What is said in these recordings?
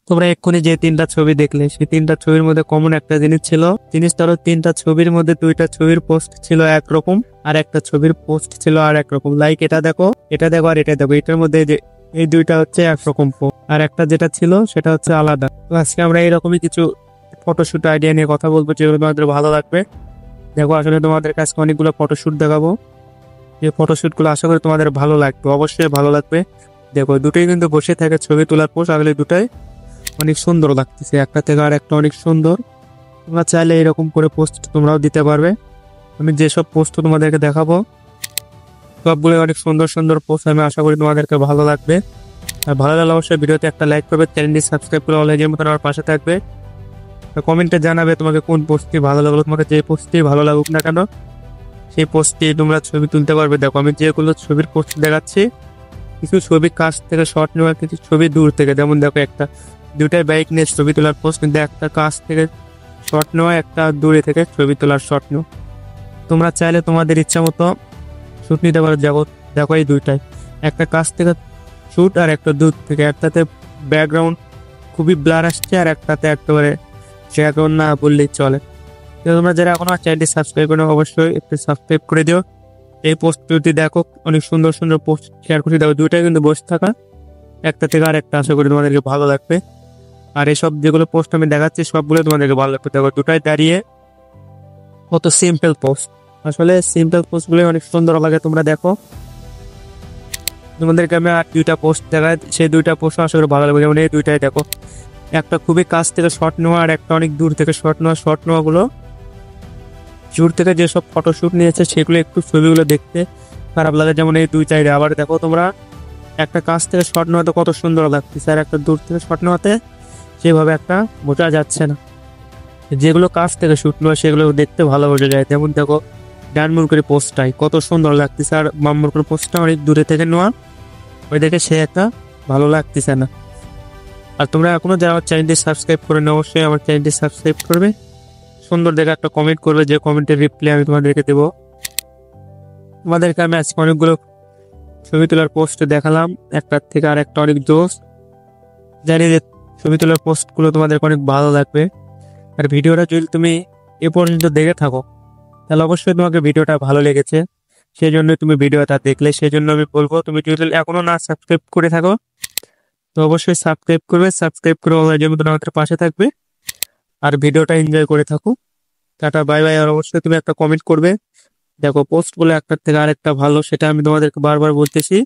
তোমরা এক্ষুনি যে তিনটা ছবি দেখলে সেই তিনটা ছবির মধ্যে কমন একটা জিনিস ছিল। জিনিসটা হলো তিনটা ছবির মধ্যে দুইটা ছবির পোস্ট ছিল একরকম, আর একটা ছবির পোস্ট ছিল আর একরকম। লাইক এটা দেখো, এটা দেখো, আর এটা দেখো, এটার মধ্যে যে এই দুইটা হচ্ছে একরকম পোস্ট, আর একটা যেটা ছিল সেটা হচ্ছে আলাদা। তো আজকে আমরা এরকমই কিছু ফটোশুট আইডিয়া নিয়ে কথা বলবো যেগুলো তোমাদের ভালো লাগবে। দেখো আসলে তোমাদের কাছে অনেকগুলো ফটোশুট দেখাবো, যে ফটোশুট গুলো আশা করি তোমাদের ভালো লাগবে, অবশ্যই ভালো লাগবে। দেখো দুটোই কিন্তু বসে থাকে ছবি তোলার পোস্ট, আসলে দুটাই অনেক সুন্দর লাগতেছে, একটা থেকে আর একটা অনেক সুন্দর। তোমরা চাইলে এরকম করে পোস্ট তোমরাও দিতে পারবে। আমি যেসব পোস্ট তোমাদেরকে দেখাবো সবগুলো অনেক সুন্দর সুন্দর পোস্ট, আমি আশা করি তোমাদেরকে ভালো লাগবে। আর ভালো লাগলে অবশ্যই ভিডিওতে একটা লাইক করবে, চ্যানেলটি সাবস্ক্রাইব করে অলরেডি মতন আমার পাশে থাকবে। কমেন্টে জানাবে তোমাকে কোন পোস্টটি ভালো লাগলো, তোমাকে যে পোস্টটি ভালো লাগুক না কেন সেই পোস্টটি তোমরা ছবি তুলতে পারবে। দেখো আমি যেগুলো ছবির পোস্ট দেখাচ্ছি, কিছু ছবি কাছ থেকে শর্ট নেওয়া, কিছু ছবি দূর থেকে। যেমন দেখো একটা দুটাই বাইক নিয়ে ছবি তোলার পোস্ট, কিন্তু একটা কাছ থেকে শর্ট নেওয়া, একটা দূরে থেকে ছবি তোলার শর্ট নেওয়া। তোমরা চাইলে তোমাদের ইচ্ছা মতো শ্যুট নিতে পারো। দেখো এই দুইটাই, একটা কাছ থেকে শ্যুট আর একটা দূর থেকে। একটাতে ব্যাকগ্রাউন্ড খুবই ব্লার আসছে, আর একটাতে একেবারে ব্যাকগ্রাউন্ড না বললেই চলে। তো তোমরা যারা এখনো চ্যানেলটি সাবস্ক্রাইব করো অবশ্যই একটু সাবস্ক্রাইব করে দিও। এই পোস্টটি দেখো, অনেক সুন্দর সুন্দর পোস্ট শেয়ার করছি। দেখো দুইটাই কিন্তু বসে থাকা, একটা থেকে আর একটা, আশা করি তোমাদেরকে ভালো লাগবে। আর এসব যেগুলো পোস্ট আমি দেখাচ্ছি সবগুলো তোমাদেরকে ভালো লাগবে। দেখো দুটাই দাঁড়িয়ে কত সিম্পল পোস্ট, আসলে সিম্পল পোস্ট গুলো অনেক সুন্দর লাগে। তোমরা দেখো তোমাদেরকে আমি আর দুইটা পোস্ট দেখাই, সেই দুইটা পোস্ট আশা করি ভালো লাগবে। যেমন এই দুইটাই দেখো, একটা খুবই কাছ থেকে শর্ট নেওয়া আর একটা অনেক দূর থেকে শর্ট নেওয়া। শর্ট নেওয়াগুলো দূর থেকে যেসব ফটোশুট নিয়েছে সেগুলো একটু ছবিগুলো দেখতে খারাপ লাগে, যেমন এই দুই চাইডে। আবার দেখো তোমরা একটা কাছ থেকে শর্ট নেওয়াতে কত সুন্দর লাগতেছে, আর একটা দূর থেকে শর্ট নেওয়াতে সেভাবে একটা বোঝা যাচ্ছে না। যেগুলো কাছ থেকে শুট নেওয়া সেগুলো দেখতে ভালো বোঝা যায়। যেমন দেখো ডান মুরগির পোস্টটাই কত সুন্দর লাগতেছে, আর বাম মুরগির পোস্টটা অনেক দূরে থেকে নেওয়া, ওই দেখে সে একটা ভালো লাগতেছে না। আর তোমরা এখনো যারা আমার চ্যানেলটি সাবস্ক্রাইব করে না অবশ্যই আমার চ্যানেলটি সাবস্ক্রাইব করবে, সুন্দর দেখে একটা কমেন্ট করবে, যে কমেন্টের রিপ্লাই আমি তোমাদেরকে দেবো। তোমাদেরকে আমি আজকে অনেকগুলো ছবি তোলার পোস্ট দেখালাম, একটার থেকে আর একটা অনেক জোস। জানি যে ছবি তোলার পোস্টগুলো তোমাদের অনেক ভালো লাগবে। আর ভিডিওটা যদি তুমি এ পর্যন্ত দেখে থাকো তাহলে অবশ্যই তোমাকে ভিডিওটা ভালো লেগেছে, সেই জন্য তুমি ভিডিওটা দেখলে। সেই জন্য আমি বলবো তুমি যদি এখনো না সাবস্ক্রাইব করে থাকো তো অবশ্যই সাবস্ক্রাইব করবে, সাবস্ক্রাইব করে অলরেডি মতন আমাদের পাশে থাকবে। আর ভিডিওটা এনজয় করে থাকো। Tata bye bye. আর অবশ্যই তুমি একটা কমেন্ট করবে। দেখো পোস্টগুলো একটার থেকে আরেকটা ভালো, সেটা আমি তোমাদেরকে বারবার বলতেছি।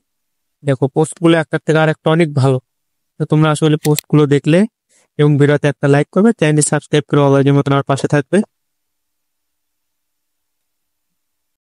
দেখো পোস্টগুলো একটার থেকে আরেকটা অনেক ভালো। তো তোমরা আসলে পোস্টগুলো দেখলে এবং ভিডিওতে একটা লাইক করবে, চ্যানেলটি সাবস্ক্রাইব করে অলরেডি মতন আমার পাশে থাকবে।